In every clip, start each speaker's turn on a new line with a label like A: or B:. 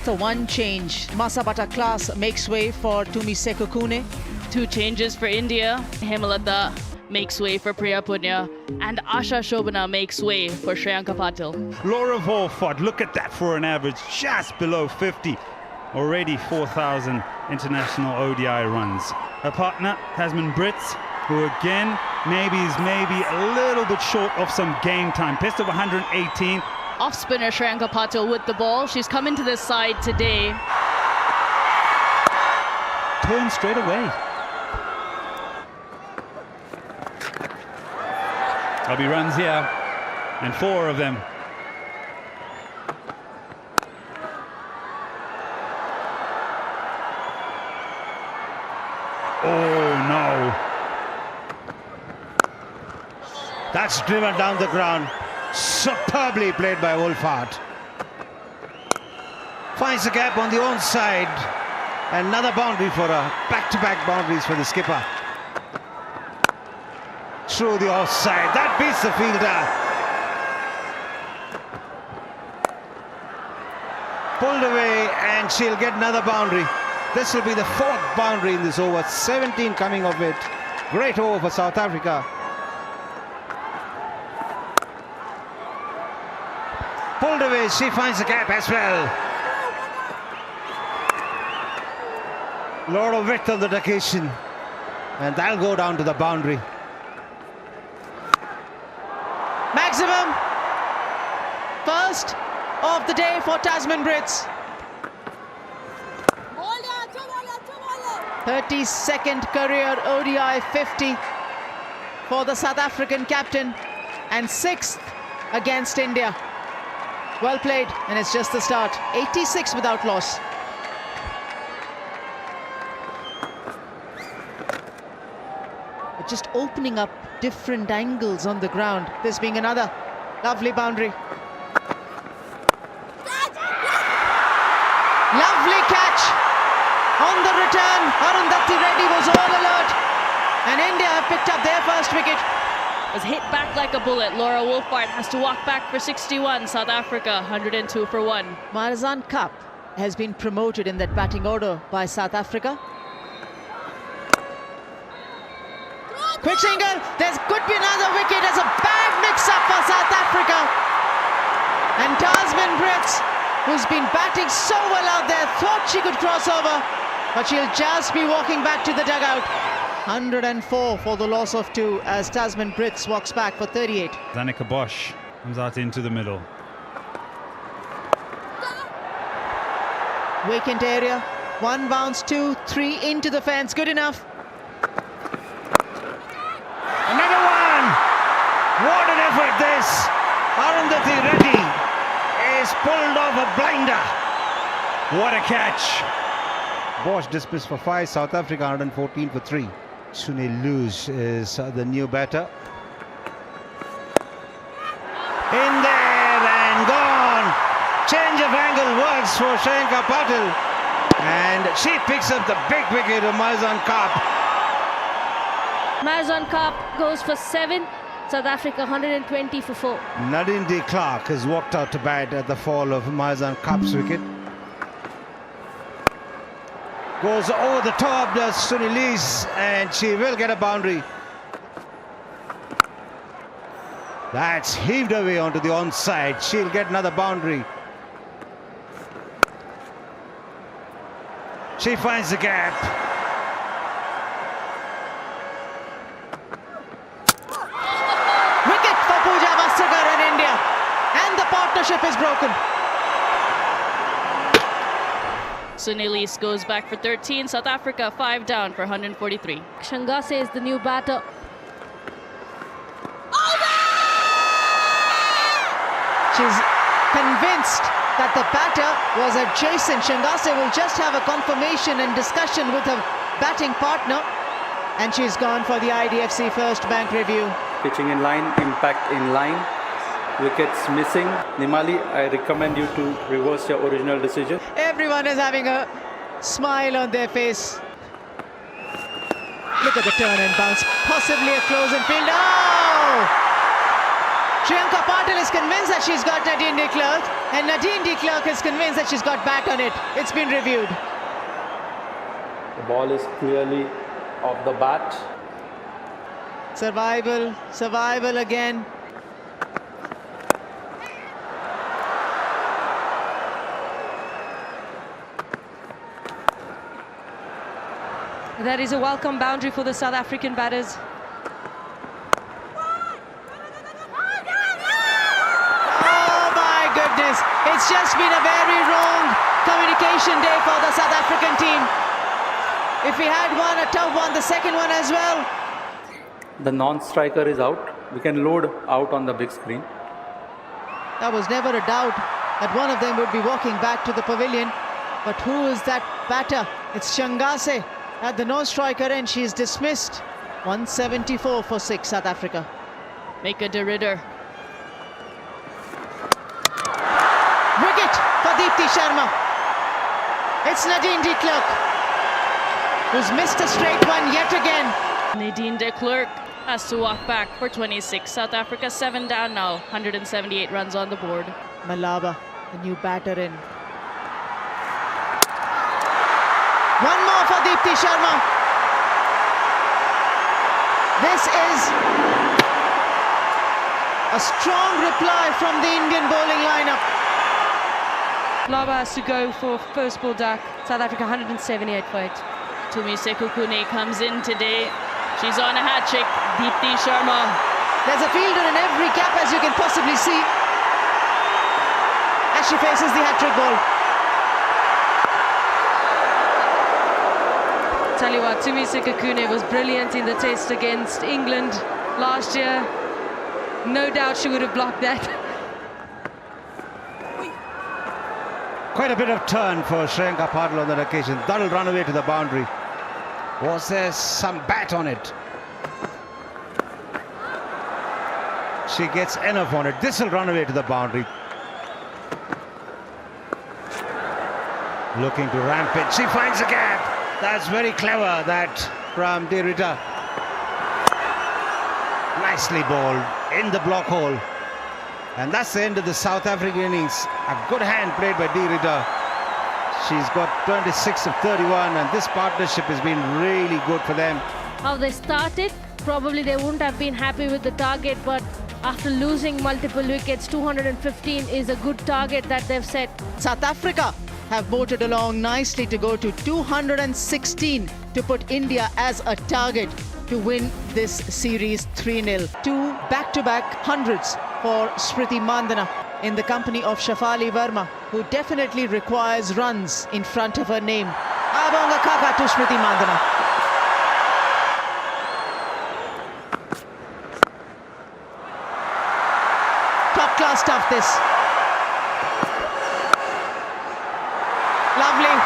A: So one change, Masabata class makes way for Tumiseko Kune.
B: 2 changes for India. Hemalata makes way for Priya Punya, and Asha Shobana makes way for Shreyanka Patil.
C: Laura Volford, look at that for an average just below 50. Already 4,000 international ODI runs. Her partner, Tasman Brits, who again is maybe a little bit short of some game time. Best of 118.
B: Off spinner Shreyanka Patil with the ball. She's come into this side today.
C: Turn straight away. There'll be runs here, and 4 of them. Oh no.
D: That's driven down the ground. Superbly played by Wolfhard. Finds the gap on the own side. Another boundary for her. Back-to-back boundaries for the skipper. Through the offside. That beats the fielder. Pulled away, and she'll get another boundary. This will be the 4th boundary in this over. 17 coming of it. Great over for South Africa. Pulled away, she finds the gap as well. A lot of width on the occasion, and that'll go down to the boundary.
A: Maximum first of the day for Tasman Brits. 32nd career ODI 50 for the South African captain, and 6th against India. Well played, and it's just the start. 86 without loss. But just opening up different angles on the ground. This being another lovely boundary. Lovely catch on the return. Arundhati Reddy was all alert, and India have picked up their first wicket.
B: Was hit back like a bullet. Laura Wolfhard has to walk back for 61. South Africa 102 for 1.
A: Marizanne Kapp has been promoted in that batting order by South Africa. Quick single. There could be another wicket as a bad mix-up for South Africa. And Tasman Brits, who's been batting so well out there, thought she could cross over, but she'll just be walking back to the dugout. 104 for the loss of 2 as Tasman Brits walks back for 38.
C: Danica Bosch comes out into the middle.
A: Vacant area. 1 bounce, 2, 3 into the fence. Good enough.
D: Another one! What an effort this! Arundhati Reddy is pulled off a blinder.
C: What a catch!
D: Bosch dismissed for 5, South Africa 114 for 3. Sunil Luge is the new batter. In there and gone! Change of angle works for Shreyanka Patil. And she picks up the big wicket of Marizanne Kapp.
E: Marizanne Kapp goes for 7. South Africa 120 for 4.
D: Nadine de Klerk has walked out to bat at the fall of Marizanne Kapp's wicket. Goes over the top, does Sunil, and she will get a boundary. That's heaved away onto the onside. She'll get another boundary. She finds the gap.
A: Wicket for Pooja Vastrakar in India. And the partnership is broken.
B: Sunil goes back for 13. South Africa 5 down for 143.
E: Shangase is the new batter.
A: She's convinced that the batter was adjacent. Shangase will just have a confirmation and discussion with her batting partner. And she's gone for the IDFC first bank review.
F: Pitching in line, impact in line, wickets missing. Nimali, I recommend you to reverse your original decision.
A: Everyone is having a smile on their face. Look at the turn and bounce. Possibly a close in field. Oh! Shriyanka Patil is convinced that she's got Nadine de Klerk, and Nadine de Klerk is convinced that she's got back on it. It's been reviewed.
F: The ball is clearly off the bat.
A: Survival, survival again.
E: That is a welcome boundary for the South African batters.
A: Oh my goodness, it's just been a very wrong communication day for the South African team. If we had one, a tough one, the second one as well.
F: The non-striker is out. We can load out on the big screen.
A: There was never a doubt that one of them would be walking back to the pavilion. But who is that batter? It's Shangase at the no-striker end. She's dismissed. 174 for 6, South Africa.
B: Make a de Ridder.
A: Wicket for Deepti Sharma. It's Nadine de Klerk, who's missed a straight one yet again.
B: Nadine de Klerk has to walk back for 26. South Africa 7 down now. 178 runs on the board.
A: Malaba, the new batter in. One more for Deepti Sharma. This is a strong reply from the Indian bowling lineup.
E: Lava has to go for first ball duck. South Africa 178 for 8.
B: Tumi Sekukune comes in today. She's on a hat trick. Deepti Sharma.
A: There's a fielder in every gap, as you can possibly see, as she faces the hat-trick ball.
E: Tell you what, Tumi Sekukune was brilliant in the test against England last year. No doubt she would have blocked that.
D: Quite a bit of turn for Shriyanka Patil on that occasion. That'll run away to the boundary. Was there some bat on it? She gets enough on it. This will run away to the boundary. Looking to ramp it. She finds a gap. That's very clever, that from De Ridder. Nicely bowled in the block hole. And that's the end of the South African innings. A good hand played by De Ridder. She's got 26 of 31, and this partnership has been really good for them.
E: How they started, probably they wouldn't have been happy with the target, but after losing multiple wickets, 215 is a good target that they've set.
A: South Africa have voted along nicely to go to 216 to put India as a target to win this series 3-0. 2 back-to-back hundreds for Smriti Mandhana in the company of Shafali Verma, who definitely requires runs in front of her name. Abonga Kaka to Smriti Mandhana. Top class stuff, this. Lovely.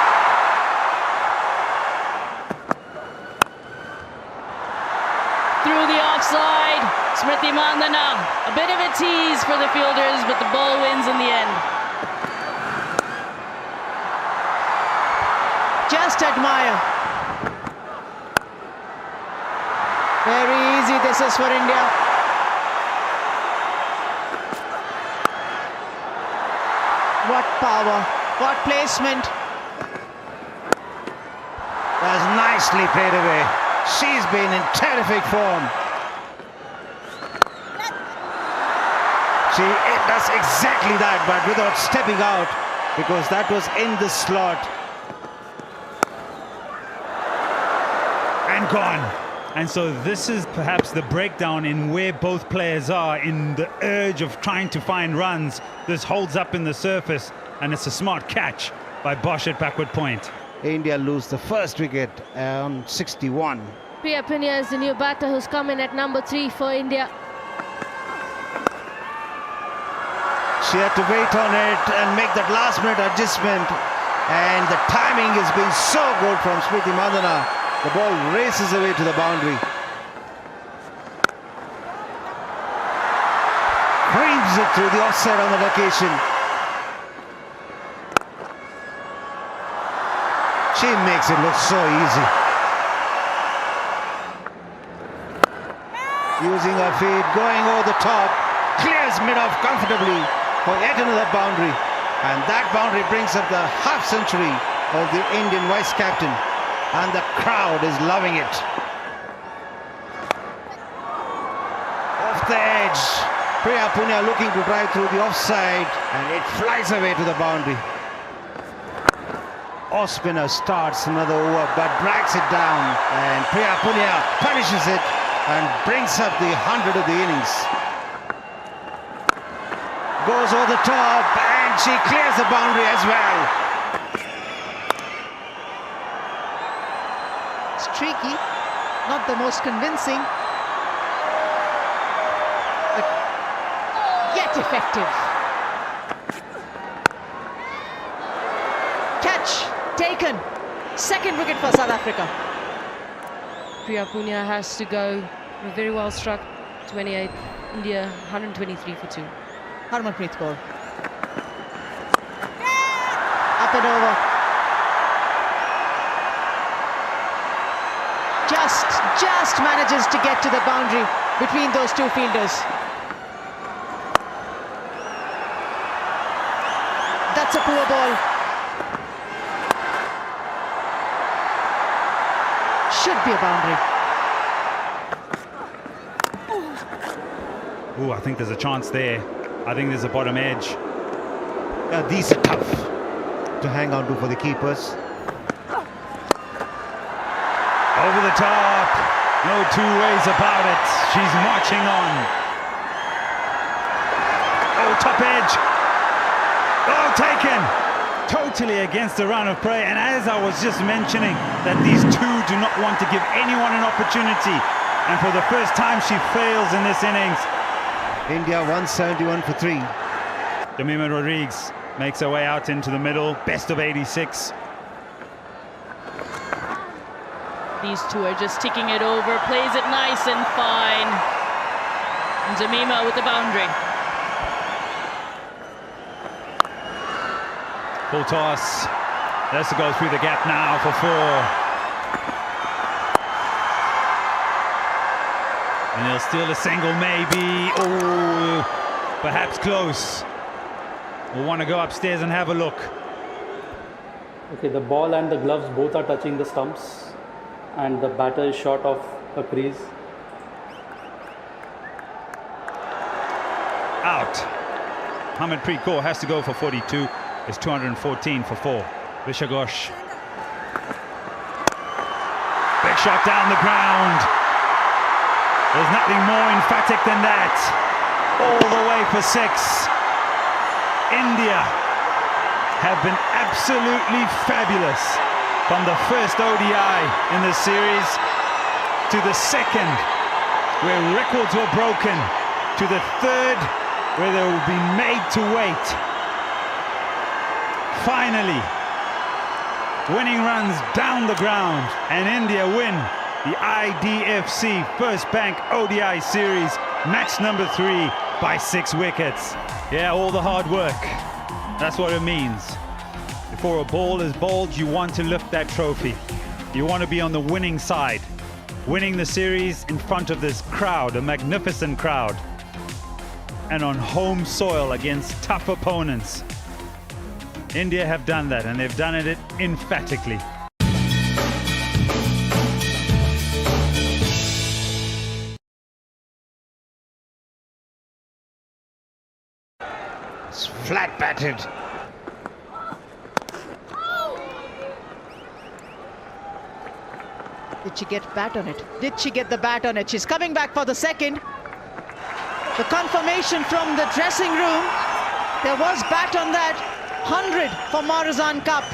B: Through the offside. Smriti Mandhana. A bit of a tease for the fielders, but the ball wins in the end.
A: Just admire. Very easy this is for India. What power, what placement.
D: That's nicely played away. She's been in terrific form. She does exactly that, but without stepping out, because that was in the slot.
C: And gone. And so this is perhaps the breakdown in where both players are in the urge of trying to find runs. This holds up in the surface, and it's a smart catch by Bosch at backward point.
D: India lose the first wicket on 61.
E: Priya Punia is the new batter who's come in at number 3 for India.
D: She had to wait on it and make that last minute adjustment, and the timing has been so good from Smriti Mandhana. The ball races away to the boundary. Creams it through the offside on that occasion. She makes it look so easy. Using her feet, going over the top. clears mid-off comfortably for yet another boundary. And that boundary brings up the half century of the Indian vice captain. And the crowd is loving it. Off the edge. Priya Punia looking to drive through the offside. And it flies away to the boundary. Ospinner starts another over but drags it down. And Priya Punia punishes it and brings up the 100 of the innings. Goes over the top and she clears the boundary as well.
A: Streaky, not the most convincing, but yet effective. Catch taken. Second wicket for South Africa.
E: Priya Punia has to go. Very well struck. 28. India 123 for 2.
A: Harmanpreet Kaur. Up and over. Just manages to get to the boundary between those two fielders. That's a poor ball. Should be a boundary.
C: Ooh, I think there's a chance there. I think there's a bottom edge.
D: These are tough to hang on to for the keepers.
C: Over the top. No two ways about it. She's marching on. Oh, top edge. Oh, taken. Totally against the run of prey. And as I was just mentioning, that these two do not want to give anyone an opportunity. And for the first time, she fails in this innings.
D: India 171 for 3.
C: Jemimah Rodrigues makes her way out into the middle. Best of 86.
B: These two are just ticking it over, plays it nice and fine. And Jemimah with the boundary.
C: Full toss. Has to go through the gap now for 4. And he'll steal a single, maybe. Oh, perhaps close. We'll want to go upstairs and have a look.
F: Okay, the ball and the gloves both are touching the stumps, and the batter is short of a crease.
C: Out. Harmanpreet Kaur has to go for 42. It's 214 for 4. Visha Ghosh. Big shot down the ground. There's nothing more emphatic than that. All the way for 6. India have been absolutely fabulous from the first ODI in the series to the second, where records were broken, to the third, where they will be made to wait. Finally, winning runs down the ground, and India win the IDFC First Bank ODI Series, match number 3 by 6 wickets. Yeah, all the hard work. That's what it means. Before a ball is bowled, you want to lift that trophy. You want to be on the winning side, winning the series in front of this crowd, a magnificent crowd, and on home soil against tough opponents. India have done that, and they've done it emphatically.
D: It's flat batted.
A: Did she get bat on it? Did she get the bat on it? She's coming back for the second. The confirmation from the dressing room. There was bat on that. 100 for Morazan Cup.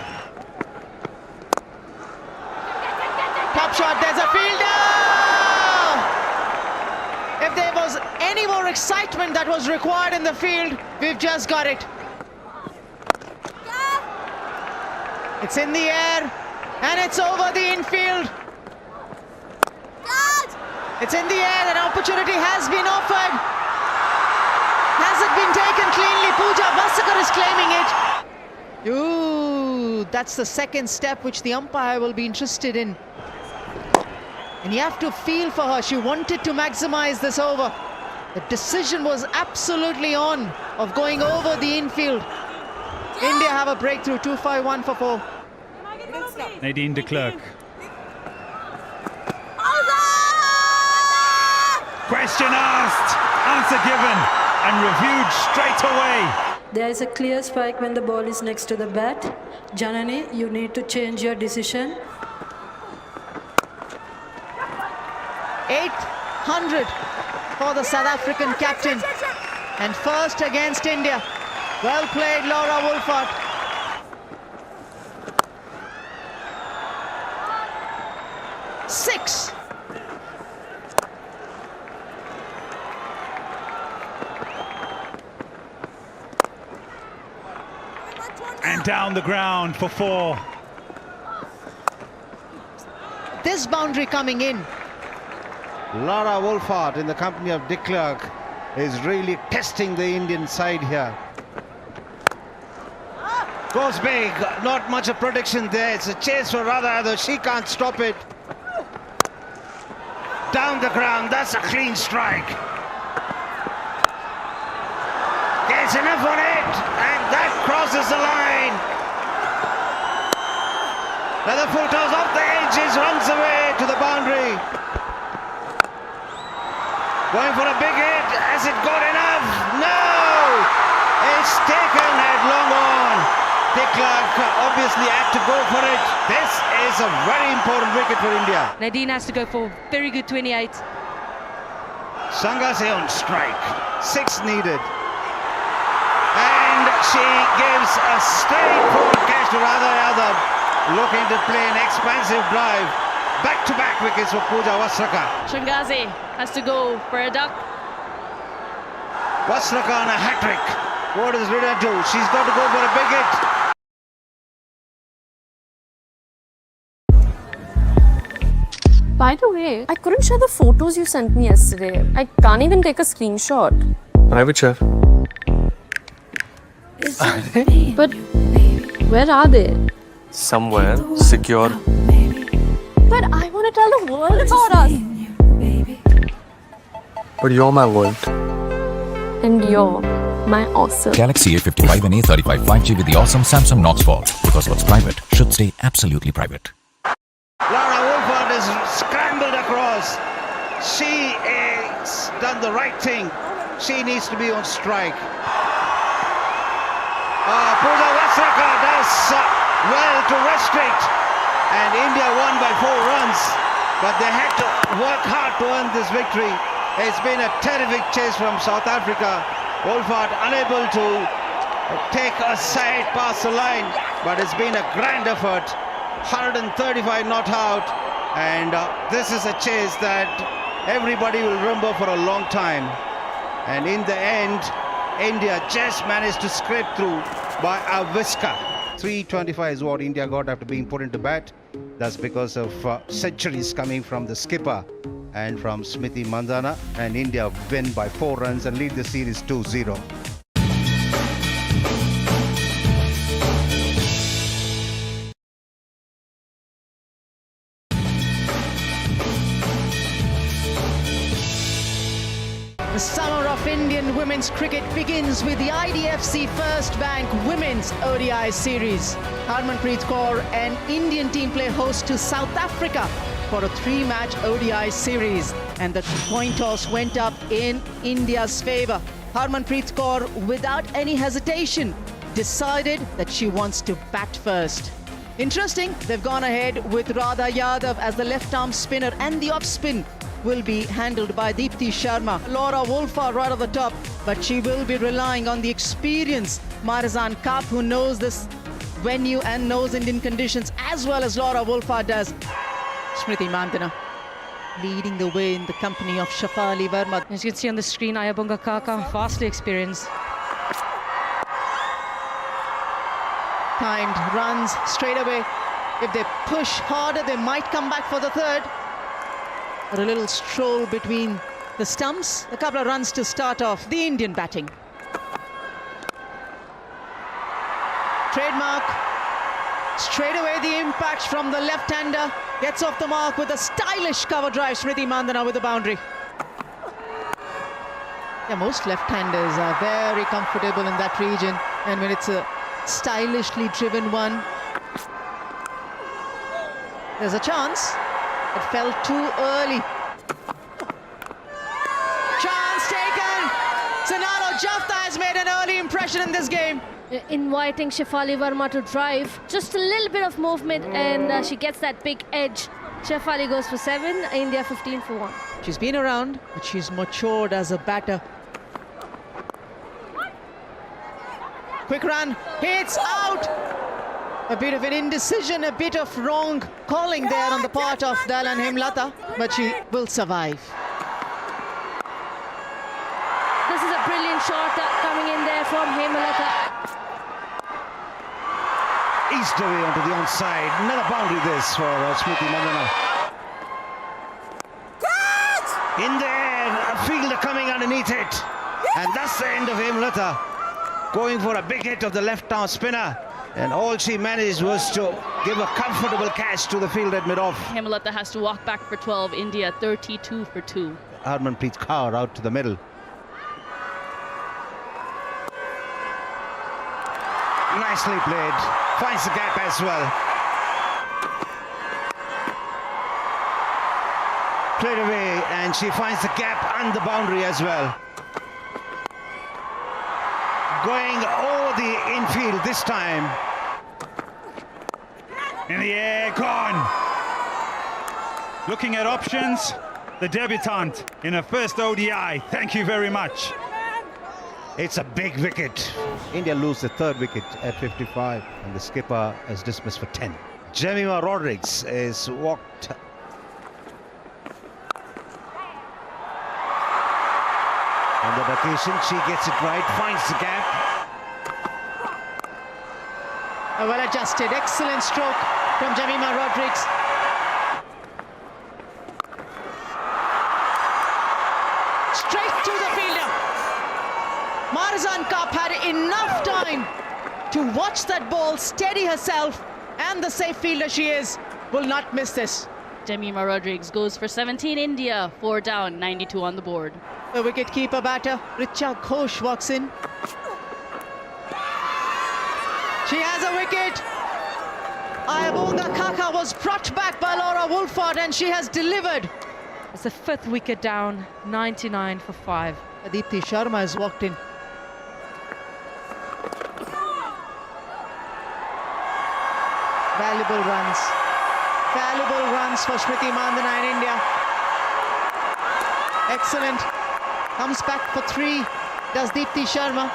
A: Top shot, there's a fielder! If there was any more excitement that was required in the field, we've just got it. It's in the air, and it's over the infield. It's in the air, an opportunity has been offered. Has it been taken cleanly? Pooja Vasakar is claiming it. Ooh, that's the second step which the umpire will be interested in. And you have to feel for her. She wanted to maximize this over. The decision was absolutely on of going over the infield. India have a breakthrough, 2-5-1 for 4.
C: Nadine de Klerk. Question asked, answer given, and reviewed straight away.
G: There is a clear spike when the ball is next to the bat. Janani, you need to change your decision.
A: 800 for the South African captain. And first against India. Well played, Laura Wolford. Six.
C: And down the ground for 4.
A: This boundary coming in.
D: Laura Wolford in the company of de Klerk is really testing the Indian side here. Goes big, not much of protection there. It's a chase for Radha, though she can't stop it. Down the ground, that's a clean strike. Gets enough on it, and that crosses the line. Another full toss off the edges, runs away to the boundary. Going for a big hit. Has it got enough? No! It's taken headlong on. De Klerk obviously had to go for it. This is a very important wicket for India.
H: Nadine has to go for very good 28.
D: Sangase on strike. 6 needed. And she gives a straightforward catch to Radha Yadav, looking to play an expansive drive. Back-to-back wickets for Pooja Wasraka.
B: Shangazi has to go for a duck.
D: Wasraka on a hat-trick. What does Rida do? She's got to go for a big hit.
I: By the way, I couldn't share the photos you sent me yesterday. I can't even take a screenshot.
J: Private share.
I: But where are they?
J: Somewhere secure.
I: But I want to tell the world about us.
J: But you're my world.
I: And you're my awesome.
K: Galaxy A55 and A35 5G with the awesome Samsung Knox Vault. Because what's private should stay absolutely private.
D: Laura Wolford is scrambled across. She has done the right thing. She needs to be on strike. Pooja Wasraka does well to restrict. And India won by 4 runs. But they had to work hard to earn this victory. It's been a terrific chase from South Africa. Wolford unable to take a side past the line. But it's been a grand effort. 135 not out, and this is a chase that everybody will remember for a long time. And in the end, India just managed to scrape through by a whisker. 325 is what India got after being put into bat. That's because of centuries coming from the skipper and from Smriti Mandhana, and India win by 4 runs and lead the series 2-0.
A: The summer of Indian women's cricket begins with the IDFC First Bank Women's ODI Series. Harmanpreet Kaur and Indian team play host to South Africa for a 3-match ODI series. And the coin toss went up in India's favour. Harmanpreet Kaur, without any hesitation, decided that she wants to bat first. Interesting, they've gone ahead with Radha Yadav as the left-arm spinner, and the off-spin will be handled by Deepti Sharma. Laura Wolford right at the top, but she will be relying on the experience. Marizan Kaap, who knows this venue and knows Indian conditions as well as Laura Wolford does. Smriti Mandhana leading the way in the company of Shafali Verma.
H: As you can see on the screen, Ayabunga Kaka, vastly experienced.
A: Timed runs straight away. If they push harder, they might come back for the third. But a little stroll between the stumps. A couple of runs to start off the Indian batting. Trademark. Straight away the impact from the left-hander. Gets off the mark with a stylish cover drive. Smriti Mandhana with the boundary. Yeah, most left-handers are very comfortable in that region, and when it's a stylishly driven one, there's a chance. It fell too early. Chance taken. Sonalo Jafta has made an early impression in this game.
E: Inviting Shefali Verma to drive. Just a little bit of movement and she gets that big edge. Shefali goes for 7, India 15 for 1.
A: She's been around, but she's matured as a batter. Quick run, hits out. A bit of an indecision, a bit of wrong calling there on the part of Dalan Hemlata, but she will survive.
E: This is a brilliant shot coming in there from Hemlata.
D: East away onto the onside. Another boundary this for Smriti Mandhana. In there, a fielder coming underneath it. And that's the end of Hemlata. Going for a big hit of the left-arm spinner. And all she managed was to give a comfortable catch to the field at mid-off.
B: Hemlata has to walk back for 12. India 32 for 2.
D: Harmanpreet Kaur out to the middle. Nicely played. Finds the gap as well. Played away, and she finds the gap and the boundary as well. Going over the infield this time.
C: In the air, gone. Looking at options, the debutante in her first ODI. Thank you very much.
D: It's a big wicket. India lose the third wicket at 55, and the skipper is dismissed for 10. Jemima Rodrigues is walked. On that occasion, she gets it right, finds the gap.
A: A well-adjusted, excellent stroke from Jemima Rodrigues. Straight to the fielder. Marzan Kaap had enough time to watch that ball, steady herself, and the safe fielder she is will not miss this.
B: Jemima Rodrigues goes for 17. India 4 down, 92 on the board.
A: The wicket-keeper batter, Richa Ghosh, walks in. She has a wicket. Ayabonga Kaka was brought back by Laura Woolford, and she has delivered.
H: It's the 5th wicket down, 99 for 5.
A: Aditi Sharma has walked in. Valuable runs. Valuable runs for Smriti Mandhana in India. Excellent. Comes back for 3. Does Deepti Sharma.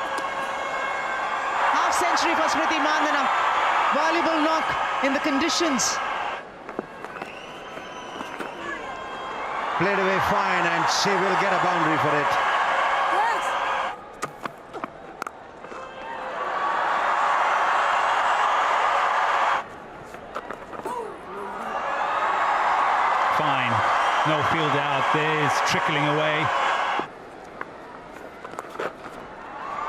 A: Half century for Smriti Mandhana. Valuable knock in the conditions.
D: Played away fine, and she will get a boundary for it.
C: Fine. No field out there. It's trickling away.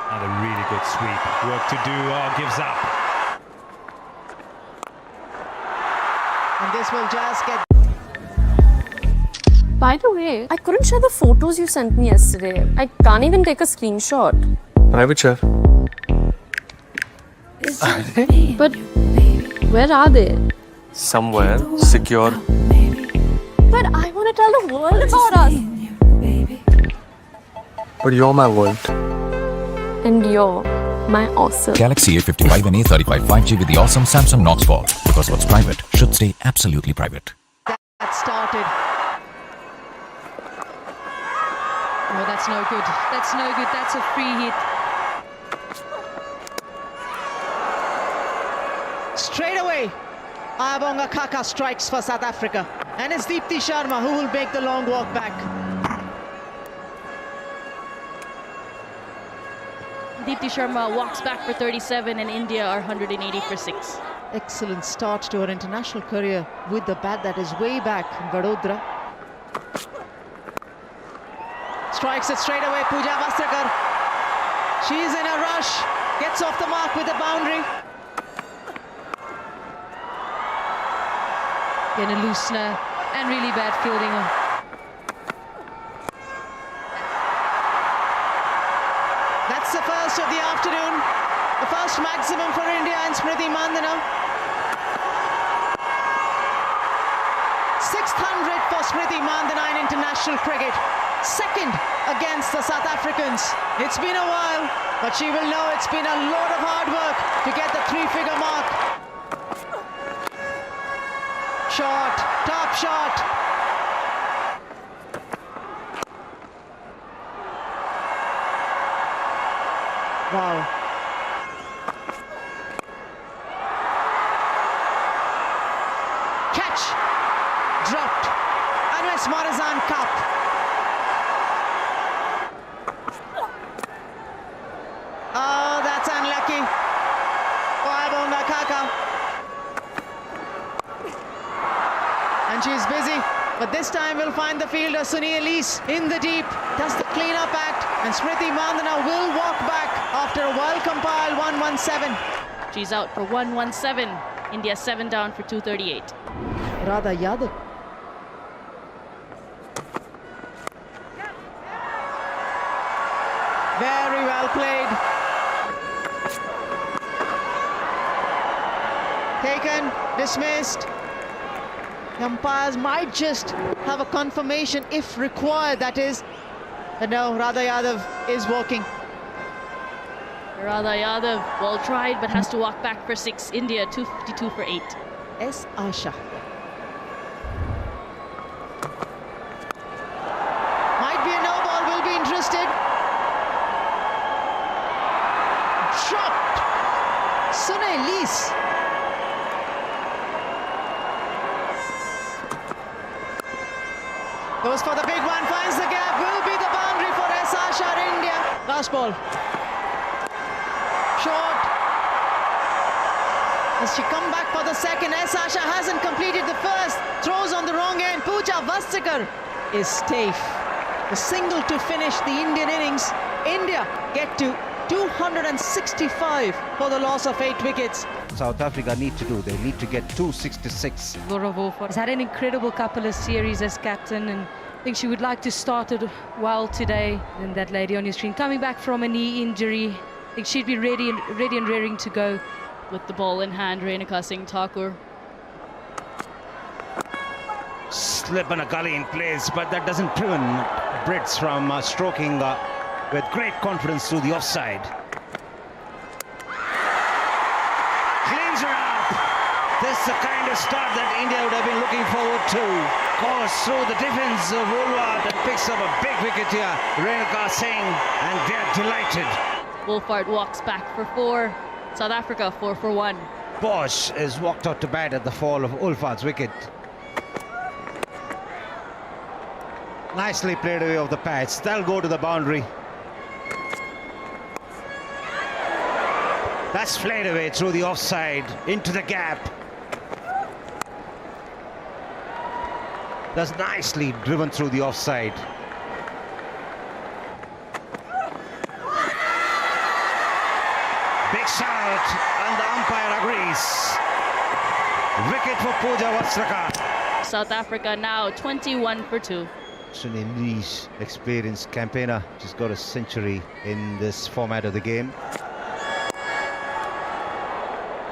C: Another really good sweep. Work to do. Oh, gives up.
A: And this will just get...
I: By the way, I couldn't share the photos you sent me yesterday. I can't even take a screenshot.
J: Private chef.
I: But where are they?
J: Somewhere secure.
I: But I want to tell the world about us.
J: But you're my world.
I: And you're my awesome.
K: Galaxy A55 and A35 5G with the awesome Samsung Knox Ball. Because what's private should stay absolutely private.
A: That started.
H: Oh, that's no good. That's no good. That's a free hit.
A: Straight away, Ayabonga Kaka strikes for South Africa. And it's Deepti Sharma who will make the long walk back.
B: Deepti Sharma walks back for 37 and India are 180 for 6.
A: Excellent start to her international career with the bat that is way back in Vadodara. Strikes it straight away, Pooja Vastrakar. She's in a rush, gets off the mark with a boundary.
H: Again, a loosener and really bad fielding.
A: most of the afternoon. The first maximum for India and Smriti Mandhana. 600 for Smriti Mandhana in international cricket. Second against the South Africans. It's been a while, but she will know it's been a lot of hard work to get the three-figure mark. Shot, top shot. Wow. Catch. Dropped. And it's Marizanne Kapp. Oh, that's unlucky. Wabonga Kaka. And she's busy. But this time we'll find the fielder Sunny Elise in the deep. Does the clean-up act. And Smriti Mandhana will walk back after a well-compiled 117.
B: She's out for 117. India 7 down for 238.
A: Radha Yadav. Very well played. Taken, dismissed. The umpires might just have a confirmation if required, that is. But no, Radha Yadav is walking.
B: Radha Yadav, well tried, but has to walk back for 6. India 252 for 8.
A: S. Asha. Might be a no ball, will be interested. Dropped. Sunny Elise. Goes for the big one, finds the gap, will be the boundary for S. Asha, India. Last ball. Short. Has she come back for the second? S. Asha hasn't completed the first. Throws on the wrong end. Pooja Vastakar is safe. The single to finish the Indian innings. India get to 265 for the loss of 8 wickets.
D: South Africa need to do. They need to get 266.
H: Laura Wolford has had an incredible couple of series as captain, and I think she would like to start it well today. And that lady on your screen coming back from a knee injury, I think she'd be ready and raring to go.
B: With the ball in hand, Renuka Singh Thakur.
D: Slip and a gully in place, but that doesn't prevent Brits from stroking with great confidence through the offside. Cleans her up. This is the kind of start that India would have been looking forward to. Goes through the defense of Woolward and picks up a big wicket here. Renuka Singh, and they're delighted.
B: Wolford walks back for 4. South Africa 4 for 1.
D: Bosch is walked out to bat at the fall of Wolford's wicket. Nicely played away off the pads. They'll go to the boundary. That's flayed away through the offside, into the gap. That's nicely driven through the offside. Big shout, and the umpire agrees. Wicket for Pooja Vastakar.
B: South Africa now 21 for 2.
D: Sunny Elise, experienced campaigner, she's got a century in this format of the game.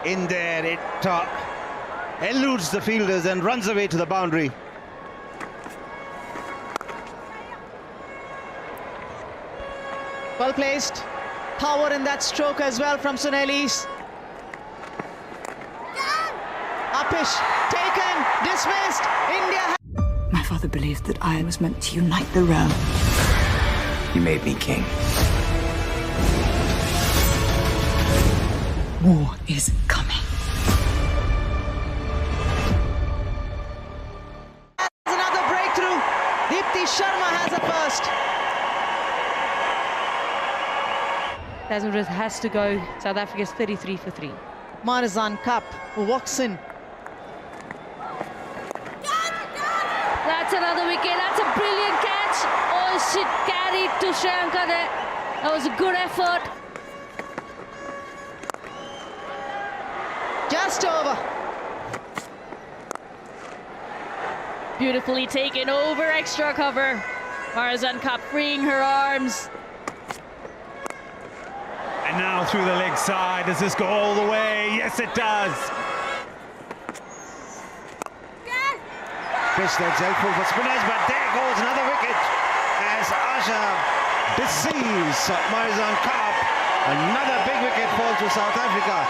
D: In there, it eludes the fielders and runs away to the boundary.
A: Well placed. Power in that stroke as well from Sunny Elise. Upish, taken, dismissed. India.
L: My father believed that I was meant to unite the realm.
K: You made me king.
L: War is coming.
A: Another breakthrough. Deepti Sharma has a first.
H: Tasman has to go. South Africa's 33 for 3.
A: Marizanne Kapp, who walks in.
E: That's another wicket. That's a brilliant catch. Oh, she carried to Sri Lanka there. That was a good effort.
A: Just over.
B: Beautifully taken over extra cover. Marizanne Kapp freeing her arms.
C: And now through the leg side. Does this go all the way? Yes, it does.
D: Pitch that's helpful for spinners, but there goes another wicket as Asha deceives Marizan Kaap. Another big wicket falls to South Africa.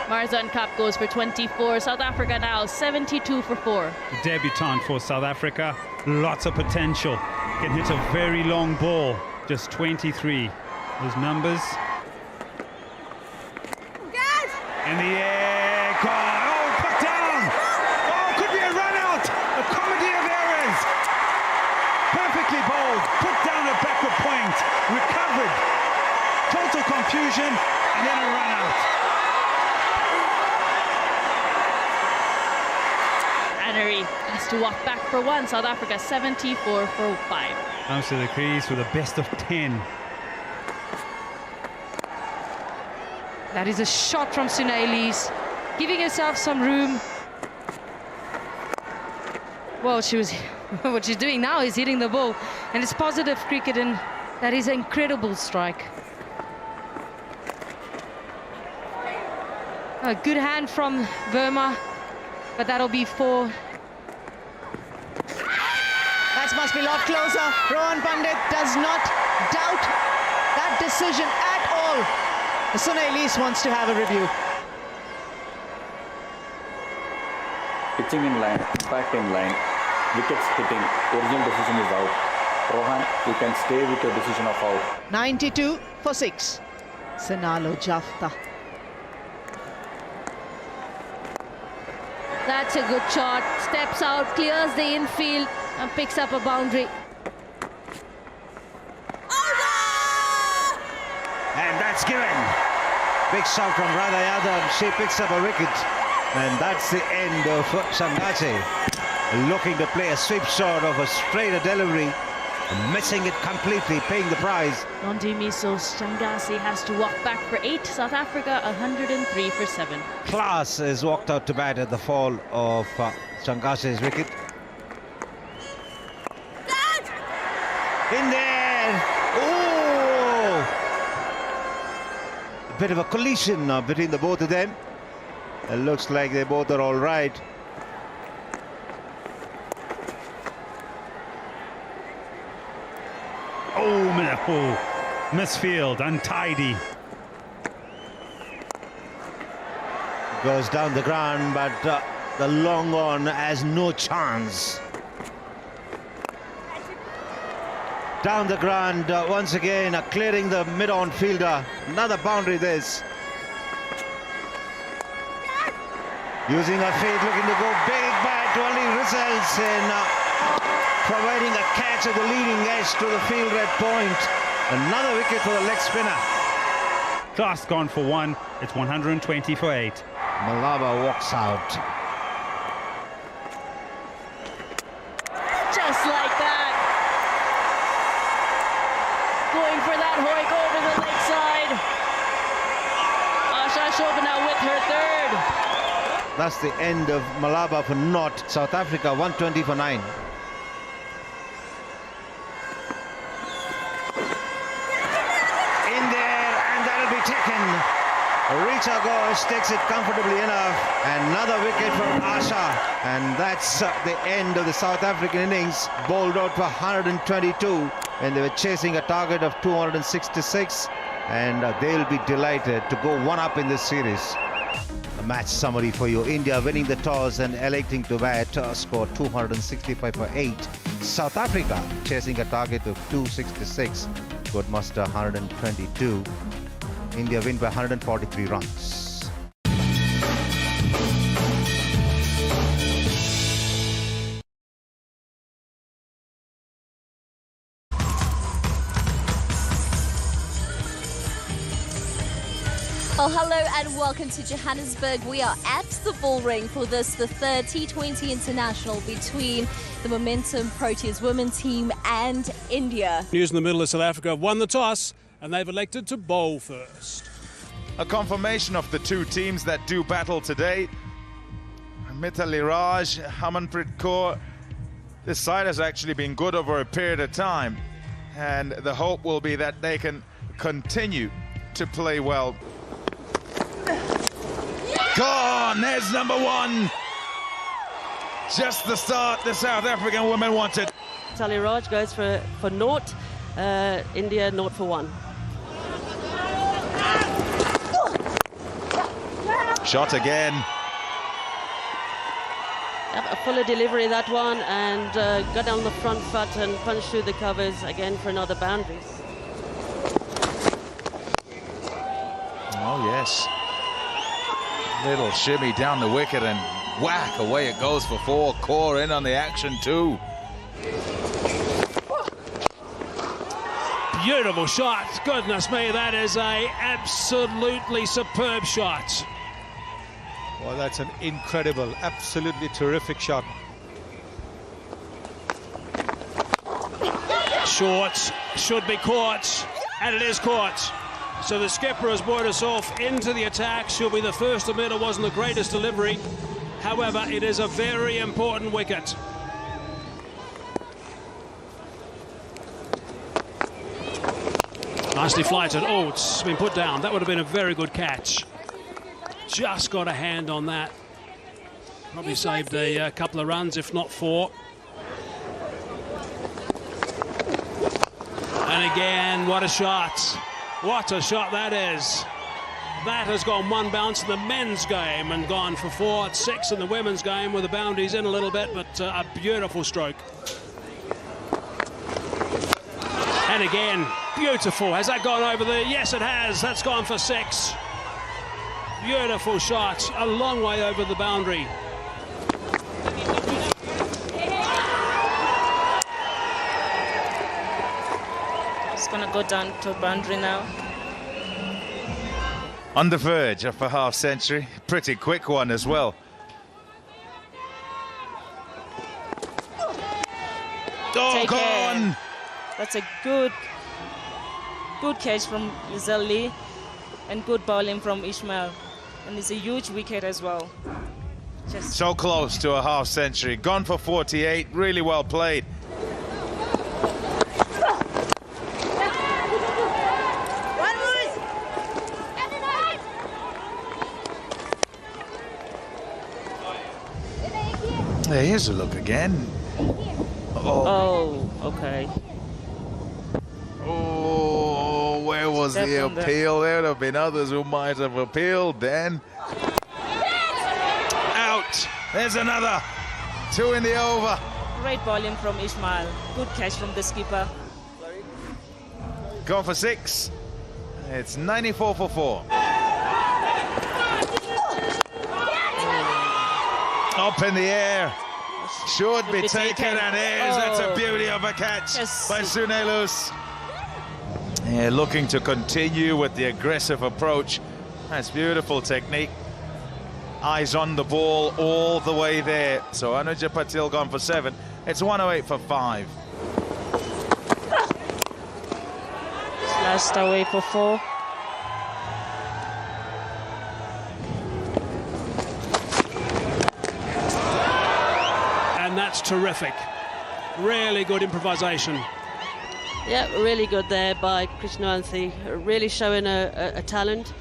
B: Marizan Kaap goes for 24. South Africa now 72 for 4.
C: Debutant for South Africa. Lots of potential. Can hit a very long ball. Just 23. Those numbers. In the air. Gone. Oh, put down. Oh, could be a run out. A comedy of errors. Perfectly bowled. Put down a backward point. Recovered. Total confusion. And then a run out.
B: Annery has to walk back for 1. South Africa 74 for 5.
C: Comes to the crease with a best of 10.
H: That is a shot from Sunaylis, giving herself some room. Well, what she's doing now is hitting the ball, and it's positive cricket, and that is an incredible strike. A good hand from Verma, but that'll be 4.
A: That must be a lot closer. Rohan Pandit does not doubt that decision at all. Sunaylis wants to have a review.
F: Pitching in line, impact in line, wickets hitting, original decision is out. Rohan, you can stay with your decision of out.
A: 92 for 6. Senalo Jafta.
E: That's a good shot. Steps out, clears the infield and picks up a boundary.
D: And that's given. Big shot from Radha Yadav. She picks up a wicket. And that's the end of Shangache. Looking to play a sweep shot of a straighter delivery. Missing it completely, paying the price.
B: Nondi Miso Shangasi has to walk back for 8. South Africa 103 for 7.
D: Klaas has walked out to bat at the fall of Shangache's wicket. In there. Oh! A bit of a collision between the both of them. It looks like they both are all right.
C: Oh, misfield, untidy.
D: Goes down the ground, but the long on has no chance. Down the ground once again, clearing the mid-on fielder. Another boundary this. Using her feet, looking to go big, but only results in providing a catch at the leading edge to the field red point. Another wicket for the leg spinner.
C: Klaas gone for 1. It's 120 for 8.
D: Malaba walks out.
B: Just like that. Going for that hoik over the leg side. Asha Shobana with her 3rd.
D: That's the end of Malaba for naught. South Africa 120 for 9. Richa Ghosh takes it comfortably enough. Another wicket for Asha. And that's the end of the South African innings. Bowled out for 122 and they were chasing a target of 266. And they'll be delighted to go 1 up in this series. A match summary for you. India winning the toss and electing to bat. Score 265 for 8. South Africa chasing a target of 266. Could muster 122. India win by 143 runs.
M: Oh, hello and welcome to Johannesburg. We are at the Bullring for the 3rd T20 International between the Momentum Proteas women's team and India.
N: News in the middle of South Africa have won the toss and they've elected to bowl first.
O: A confirmation of the two teams that do battle today. Mithali Raj, Harmanpreet Kaur. This side has actually been good over a period of time, and the hope will be that they can continue to play well. Gone! There's number one. Just the start the South African women wanted.
P: Mitali Raj goes for naught. India naught for 1.
O: Shot again.
P: Yep, a fuller delivery that one, and got down the front foot and punched through the covers again for another boundary.
O: Oh yes. Little shimmy down the wicket and whack, away it goes for 4. Kaur in on the action too.
N: Beautiful shot. Goodness me, that is a absolutely superb shot.
Q: Well, that's an incredible, absolutely terrific shot.
N: Short, should be caught, and it is caught. So the skipper has brought us off into the attack. She'll be the first to admit it wasn't the greatest delivery. However, it is a very important wicket. Nicely flighted. Oh, it's been put down. That would have been a very good catch. Just got a hand on that. Probably saved a couple of runs, if not 4. And again, what a shot. What a shot that is. That has gone 1 bounce in the men's game and gone for 4. It's 6 in the women's game with the boundaries in a little bit, but a beautiful stroke. And again, beautiful. Has that gone over the... Yes, it has. That's gone for 6. Beautiful shot. A long way over the boundary.
R: It's going to go down to boundary now.
O: On the verge of a half century. Pretty quick one as well. Oh, gone!
R: That's a good catch from Lizelle Lee and good bowling from Ismail. And it's a huge wicket as well.
O: So close to a half century. Gone for 48. Really well played. Here's a look again.
R: Oh, okay.
O: Oh, where was the appeal? There would have been others who might have appealed then. Out! There's another. 2 in the over.
R: Great bowling from Ismail. Good catch from the skipper.
O: Gone for 6. It's 94 for 4. Up in the air. Should be taken, and that's a beauty of a catch by Sunelus. Yeah, looking to continue with the aggressive approach. That's beautiful technique. Eyes on the ball all the way there. So Anuja Patil gone for 7. It's 108 for 5.
R: Slashed away for 4.
N: And that's terrific. Really good improvisation.
P: Yeah, really good there by Krishnanthi. Really showing a talent.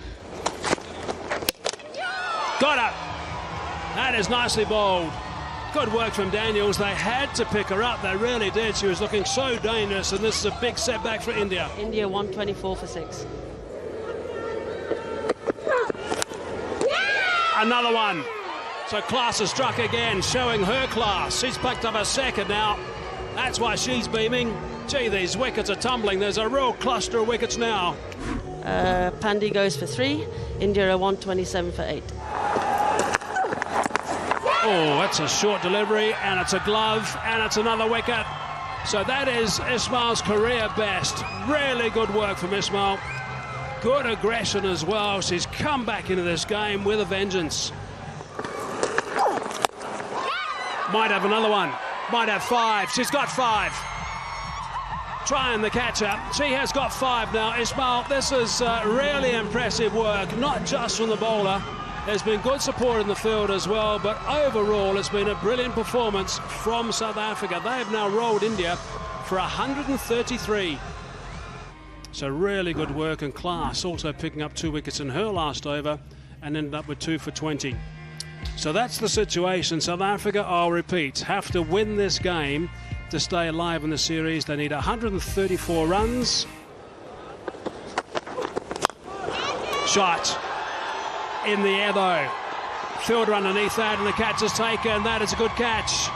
N: Got her. That is nicely bowled. Good work from Daniels. They had to pick her up. They really did. She was looking so dangerous, and this is a big setback for India.
P: India 124 for 6.
N: Another one. So class has struck again, showing her class. She's picked up a second now. That's why she's beaming. Gee, these wickets are tumbling. There's a real cluster of wickets now.
P: Pandey goes for 3. India are 127 for 8.
N: Oh, that's a short delivery, and it's a glove, and it's another wicket. So that is Ismail's career best. Really good work from Ismail. Good aggression as well. She's come back into this game with a vengeance. Might have another one. Might have 5. She's got 5. Trying the catch up. She has got 5 now. Ismail, this is really impressive work, not just from the bowler. There's been good support in the field as well, but overall it's been a brilliant performance from South Africa. They have now rolled India for 133. So really good work, and class also picking up 2 wickets in her last over and ended up with 2 for 20. So that's the situation. South Africa, I'll repeat, have to win this game to stay alive in the series. They need 134 runs. Shot in the air though. Fielder underneath that, and the catch is taken. That is a good catch.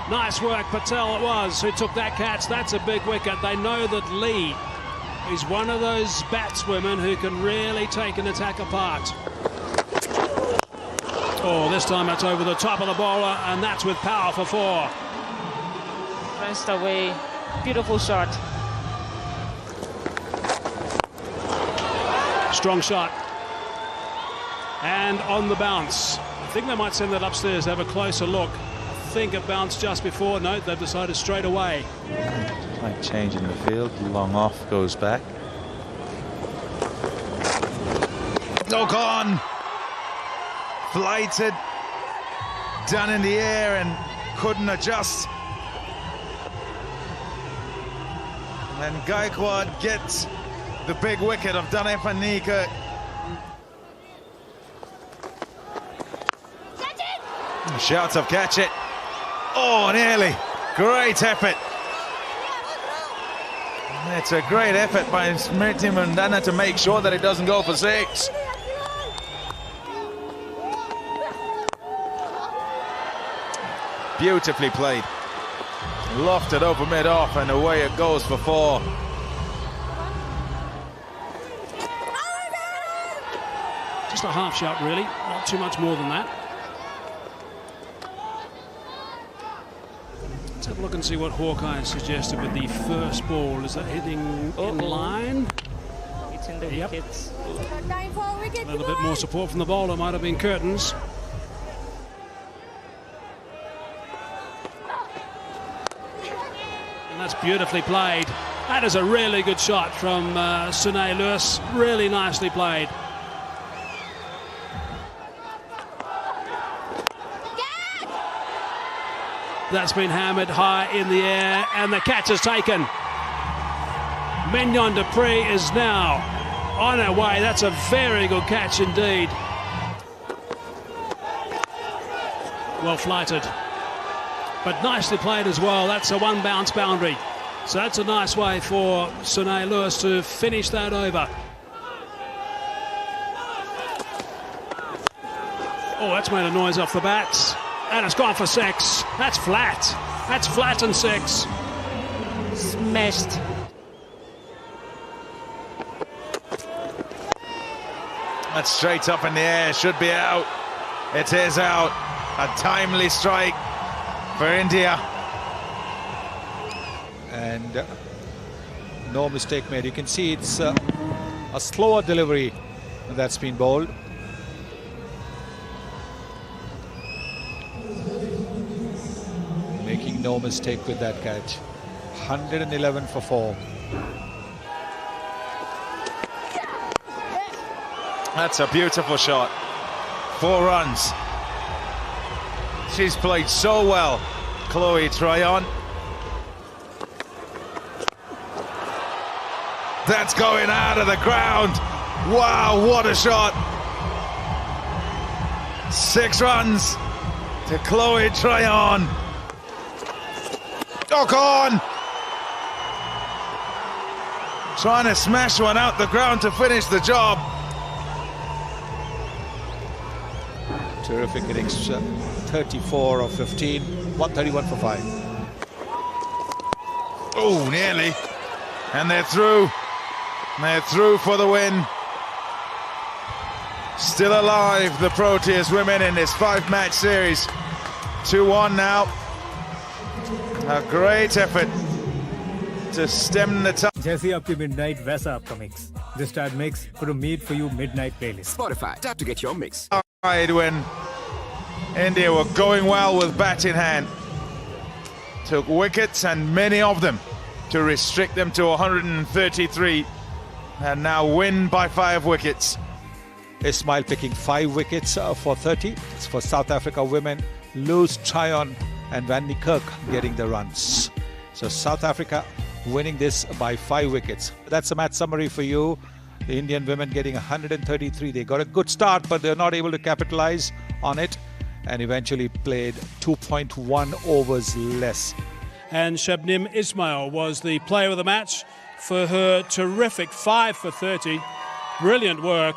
N: Nice work, Patel it was, who took that catch. That's a big wicket. They know that Lee is one of those batswomen who can really take an attack apart. Oh, this time it's over the top of the bowler, and that's with power for 4.
R: Pressed away. Beautiful shot.
N: Strong shot. And on the bounce. I think they might send that upstairs to have a closer look. I think it bounced just before. No, they've decided straight away.
O: Slight change in the field. Long off goes back. Oh, gone. Flighted. Done in the air and couldn't adjust. And Gaikwad gets the big wicket of Dane van Niekerk. Shouts of catch it. Oh, nearly. Great effort. It's a great effort by Smriti Mandhana to make sure that it doesn't go for 6. Beautifully played. Lofted over mid-off, and away it goes for 4.
N: Just a half shot, really. Not too much more than that. Let's have a look and see what Hawkeye suggested with the first ball. Is that hitting in line?
R: It's in the wickets.
N: A little bit more support from the bowler. Might have been curtains. And that's beautifully played. That is a really good shot from Sune Lewis. Really nicely played. That's been hammered high in the air, and the catch is taken. Mignon du Preez is now on her way. That's a very good catch indeed. Well flighted, but nicely played as well. That's a 1 bounce boundary. So that's a nice way for Sune Lewis to finish that over. Oh, that's made a noise off the bats. And it's gone for 6. That's flat. That's flat and 6.
R: Smashed.
O: That's straight up in the air. Should be out. It is out. A timely strike for India.
Q: And no mistake made. You can see it's a slower delivery that's been bowled. Making no mistake with that catch. 111 for 4.
O: That's a beautiful shot. 4 runs. She's played so well, Chloe Tryon. That's going out of the ground. Wow, what a shot. 6 runs to Chloe Tryon. Oh, gone! Trying to smash one out the ground to finish the job.
Q: Terrific innings. 34 of 15. 131 for 5.
O: Oh, nearly. And they're through. They're through for the win. Still alive, the Proteas women in this 5-match series. 2-1 now. A great effort to stem the tide.
S: जैसे आपकी midnight वैसा आपका mix. Just add mix for a made for you midnight playlist.
K: Spotify, tap to get your mix.
O: When India were going well with bat in hand, took wickets and many of them to restrict them to 133, and now win by 5 wickets.
Q: Ismail picking 5 wickets for 30. It's for South Africa women. Lewis, Tryon and Van Niekerk getting the runs. So South Africa winning this by 5 wickets. That's a match summary for you. The Indian women getting 133. They got a good start, but they're not able to capitalize on it and eventually played 2.1 overs less.
N: And Shabnim Ismail was the player of the match for her terrific 5 for 30. Brilliant work.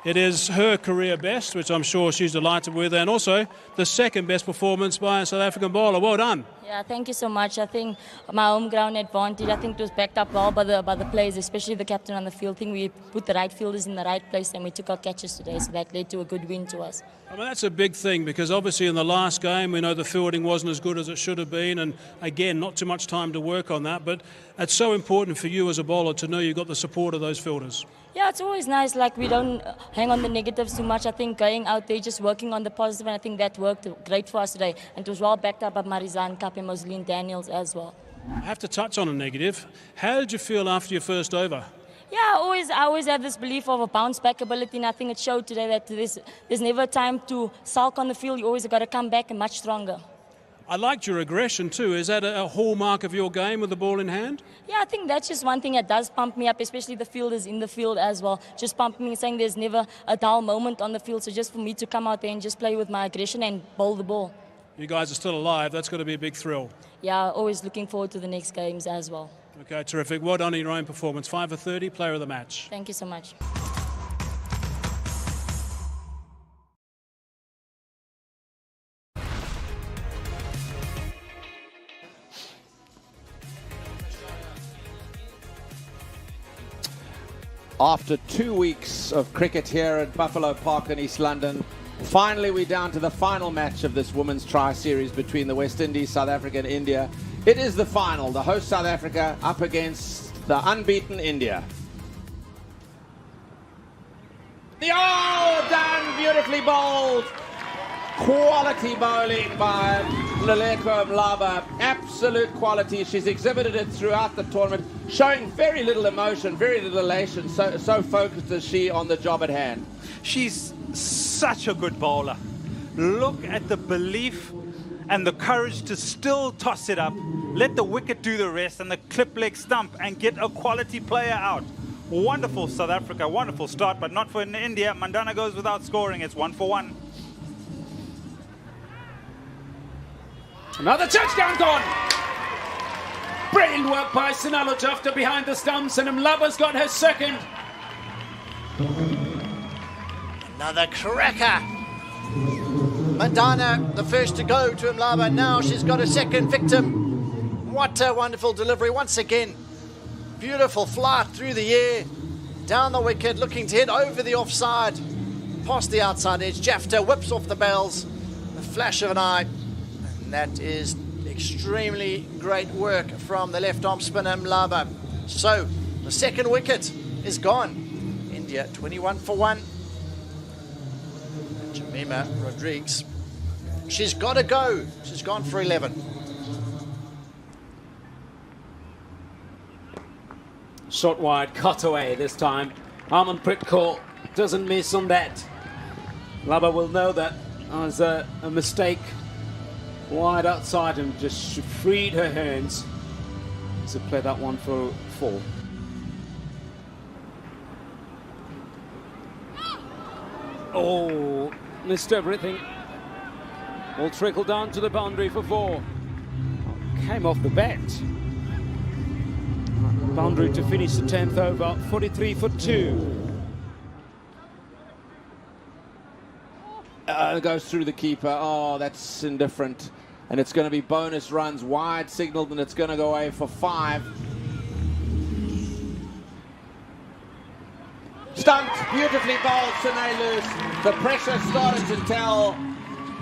N: It is her career best, which I'm sure she's delighted with, and also the second best performance by a South African bowler. Well done.
T: Yeah, thank you so much. I think my home ground advantage, I think it was backed up well by the players, especially the captain on the field. I think we put the right fielders in the right place and we took our catches today, so that led to a good win to us.
N: I mean, that's a big thing, because obviously in the last game we know the fielding wasn't as good as it should have been, and again, not too much time to work on that, but it's so important for you as a bowler to know you've got the support of those fielders.
T: Yeah, it's always nice, like we don't hang on the negatives too much. I think going out there, just working on the positive, and I think that worked great for us today. And it was well backed up by Marizanne Kapp and Moseline Daniels as well.
N: I have to touch on a negative. How did you feel after your first over?
T: Yeah, I always have this belief of a bounce back ability, and I think it showed today that there's never time to sulk on the field. You always got to come back and much stronger.
N: I liked your aggression too. Is that a hallmark of your game with the ball in hand?
T: Yeah, I think that's just one thing that does pump me up, especially the fielders in the field as well. Just pumping me, saying there's never a dull moment on the field. So just for me to come out there and just play with my aggression and bowl the ball.
N: You guys are still alive. That's got to be a big thrill.
T: Yeah, always looking forward to the next games as well.
N: Okay, terrific. Well done in your own performance. 5 for 30, player of the match.
T: Thank you so much.
U: After 2 weeks of cricket here at Buffalo Park in East London, finally we're down to the final match of this Women's Tri-Series between the West Indies, South Africa and India. It is the final, the host South Africa up against the unbeaten India. Oh, done, beautifully bowled. Quality bowling by Naleko Mlaba, absolute quality. She's exhibited it throughout the tournament, showing very little emotion, very little elation, so focused is she on the job at hand.
C: She's such a good bowler. Look at the belief and the courage to still toss it up, let the wicket do the rest and the clip leg stump and get a quality player out. Wonderful South Africa, wonderful start, but not for India. Mandana goes without scoring. It's 1 for 1.
V: Another touchdown gone. Brilliant work by Sunalo Jafta behind the stumps, and Mlaba's got her second.
W: Another cracker. Mandana, the first to go to Mlaba. Now she's got a second victim. What a wonderful delivery once again. Beautiful flight through the air, down the wicket, looking to hit over the offside, past the outside edge. Jafta whips off the bells, a flash of an eye. And that is extremely great work from the left-arm spinner Mlaba. So, the second wicket is gone. India 21 for 1. And Jemima Rodrigues, she's got to go. She's gone for 11.
V: Shot wide, cut away this time. Harmanpreet Kaur doesn't miss on that. Mlaba will know that as a mistake. Wide outside and just freed her hands to play that one for 4. Oh, missed everything. Will trickle down to the boundary for 4. Came off the bat. Boundary to finish the 10th over, 43 for 2.
U: Goes through the keeper. Oh, that's indifferent. And it's going to be bonus runs, wide signaled, and it's going to go away for 5. Stumped, beautifully bowled, Sine Loose. The pressure started to tell.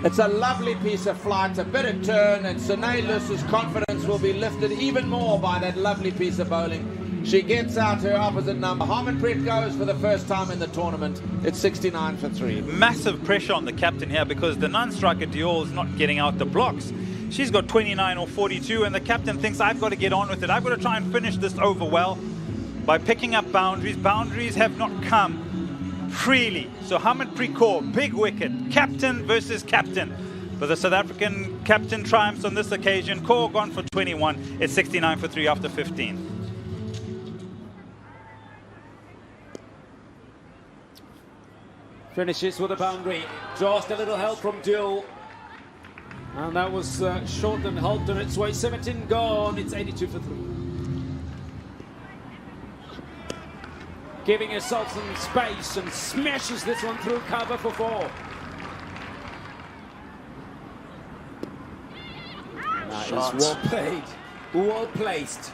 U: It's a lovely piece of flight, a bit of turn, and Sine Loose's confidence will be lifted even more by that lovely piece of bowling. She gets out her opposite number. Harmanpreet goes for the first time in the tournament. It's 69 for 3.
C: Massive pressure on the captain here because the non-striker Diol is not getting out the blocks. She's got 29 or 42 and the captain thinks I've got to get on with it. I've got to try and finish this over well by picking up boundaries. Boundaries have not come freely. So Harmanpreet Kaur, big wicket. Captain versus captain. But the South African captain triumphs on this occasion. Kaur gone for 21. It's 69 for 3 after 15.
V: Finishes with a boundary. Just a little help from Dill. And that was short and helped on its way. 17 gone. It's 82 for 3. Giving herself some space and smashes this one through cover for 4. That is well played. Well placed.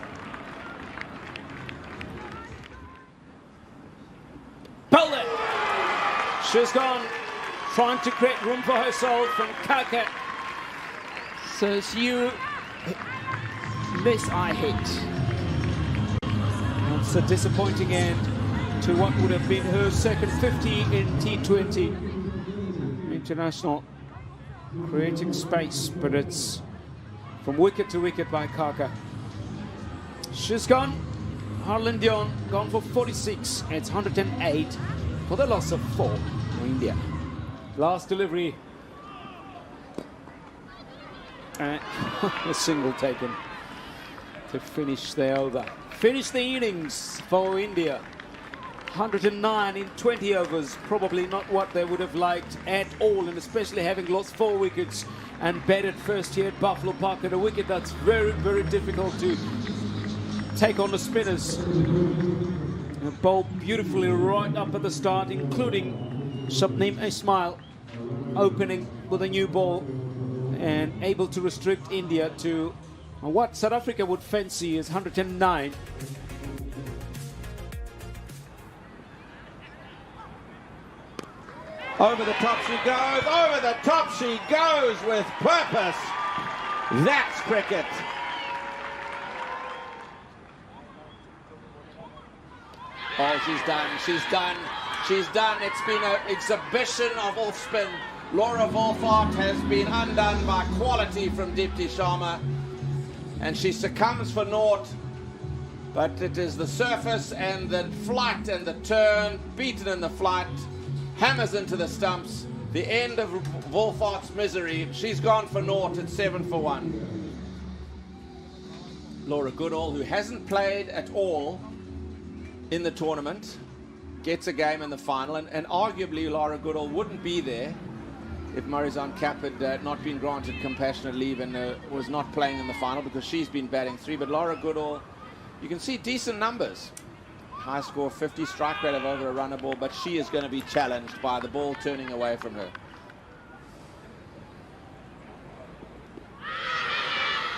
V: Poland! She's gone, trying to create room for herself from Kaka. Says you miss, I hit. That's a disappointing end to what would have been her second 50 in T20 international, creating space, but it's from wicket to wicket by Kaka. She's gone. Harlan Dion gone for 46. It's 108 for the loss of 4 for India. Last delivery. And a single taken to finish the over. Finish the innings for India. 109 in 20 overs. Probably not what they would have liked at all, and especially having lost 4 wickets and batted first here at Buffalo Park at a wicket that's very, very difficult to take on the spinners. And bowled beautifully right up at the start, including Shabnim Ismail opening with a new ball and able to restrict India to what South Africa would fancy is 109.
U: Over the top she goes, over the top she goes with purpose. That's cricket. Oh, she's done, she's done, she's done. It's been an exhibition of off-spin. Laura Wolfart has been undone by quality from Deepti Sharma, and she succumbs for naught. But it is the surface and the flight and the turn, beaten in the flight, hammers into the stumps, the end of Wolfart's misery. She's gone for naught at 7 for 1. Laura Goodall, who hasn't played at all in the tournament, gets a game in the final, and arguably Laura Goodall wouldn't be there if Marizanne Kapp had not been granted compassionate leave and was not playing in the final, because she's been batting 3. But Laura Goodall, you can see decent numbers. High score, 50, strike rate of over a runner ball, but she is going to be challenged by the ball turning away from her.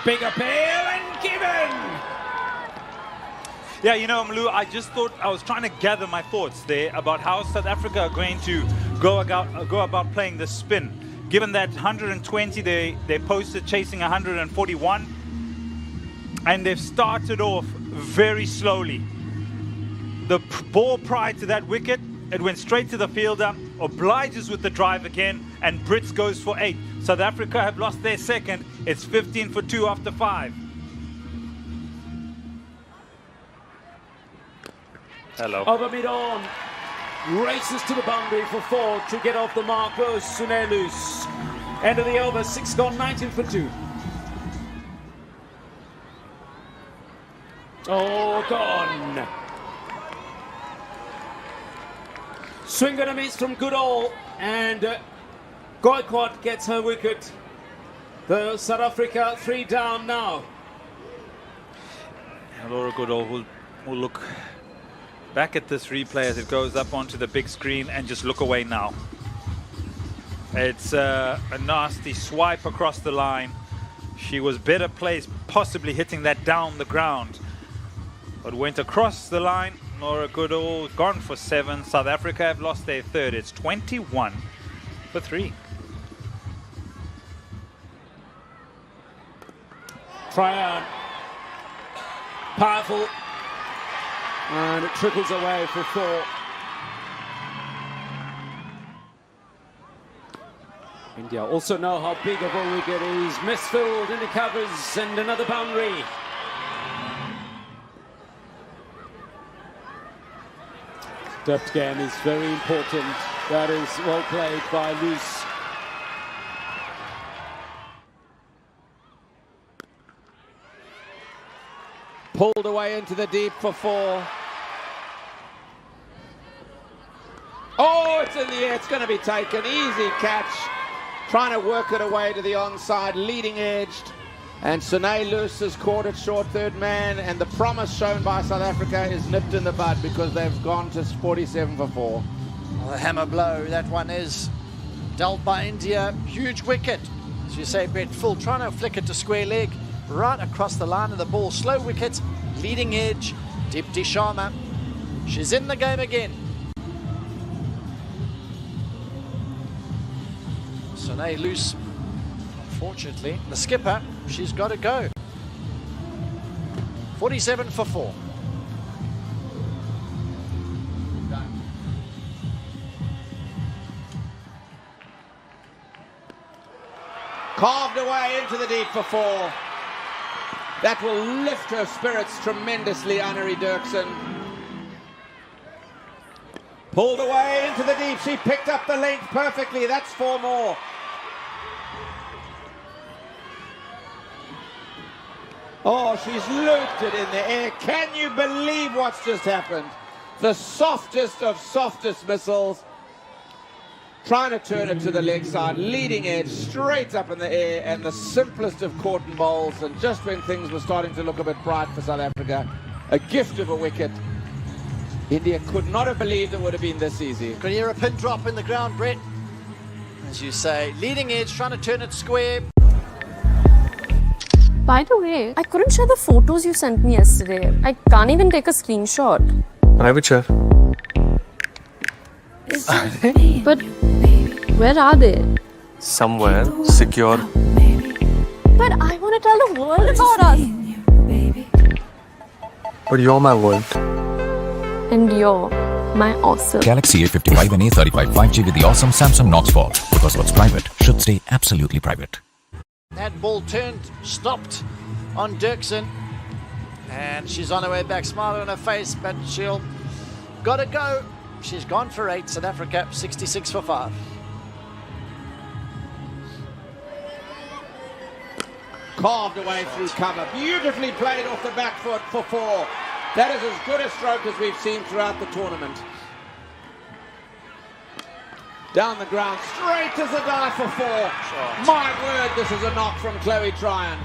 V: Big appeal and given!
C: Yeah, you know, Mlu, I just thought, I was trying to gather my thoughts there about how South Africa are going to go about playing the spin. Given that 120 they posted chasing 141, and they've started off very slowly. The ball prior to that wicket, it went straight to the fielder, obliges with the drive again, and Brits goes for 8. South Africa have lost their second. It's 15 for 2 after 5. Hello.
V: Over mid-on, races to the boundary for 4 to get off the mark. Goes Sunelus. End of the over, 6 gone, 19 for 2. Oh, gone. Swing and a miss from Goodall, and Gaikwad gets her wicket. The South Africa 3 down now.
C: Laura Goodall will look back at this replay as it goes up onto the big screen and just look away now. It's a nasty swipe across the line. She was better placed, possibly hitting that down the ground, but went across the line. Laura Goodall gone for 7. South Africa have lost their third. It's 21 for 3.
V: Try on. Powerful. And it trickles away for 4. India also know how big of a wicket is. Misfilled in the covers, and another boundary. Deft game is very important. That is well played by Luce.
U: Pulled away into the deep for 4. Oh, it's in the air. It's going to be taken. Easy catch. Trying to work it away to the onside, leading edged. And Sune Loose has caught it short third man. And the promise shown by South Africa is nipped in the bud because they've gone to 47 for 4.
W: Well, a hammer blow. That one is dealt by India. Huge wicket. As you say, Brett, full trying to flick it to square leg. Right across the line of the ball. Slow wicket. Leading edge. Dipti Sharma. She's in the game again. Sune Loose, unfortunately, the skipper, she's got to go. 47 for 4.
U: Carved away into the deep for 4. That will lift her spirits tremendously, Annery Dirksen. Pulled away into the deep. She picked up the length perfectly. That's 4 more. Oh, she's looped it in the air. Can you believe what's just happened? The softest of softest missiles. Trying to turn it to the leg side, leading edge, straight up in the air, and the simplest of caught bowls. And just when things were starting to look a bit bright for South Africa, a gift of a wicket. India could not have believed it would have been this easy.
W: Could hear a pin drop in the ground, Brett. As you say, leading edge, trying to turn it square.
G: By the way, I couldn't share the photos you sent me yesterday. I can't even take a screenshot.
I: Private share.
G: But where are they?
I: Somewhere secure.
G: But I want to tell the world about us.
I: But you're my world.
G: And you're my awesome.
K: Galaxy A55 and A35 5G with the awesome Samsung Knox Vault. Because what's private should stay absolutely private.
W: That ball turned, stopped on Dirksen. And she's on her way back, smiling on her face, but she'll got to go. She's gone for 8. South Africa 66 for 5.
U: Carved away through cover. Beautifully played off the back foot for 4. That is as good a stroke as we've seen throughout the tournament. Down the ground, straight as a die for 4. My word, this is a knock from Chloe Tryon.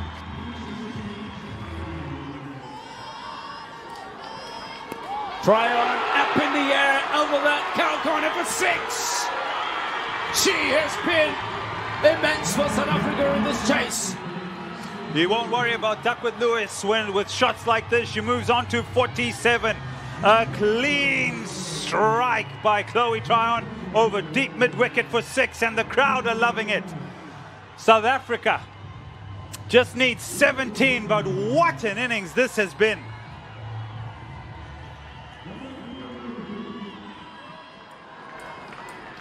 U: Tryon up in the air, over that cow corner for 6. She has been immense for South Africa in this chase.
C: You won't worry about Duckworth Lewis when with shots like this. She moves on to 47. A clean strike by Chloe Tryon over deep mid-wicket for 6, and the crowd are loving it. South Africa just needs 17, but what an innings this has been.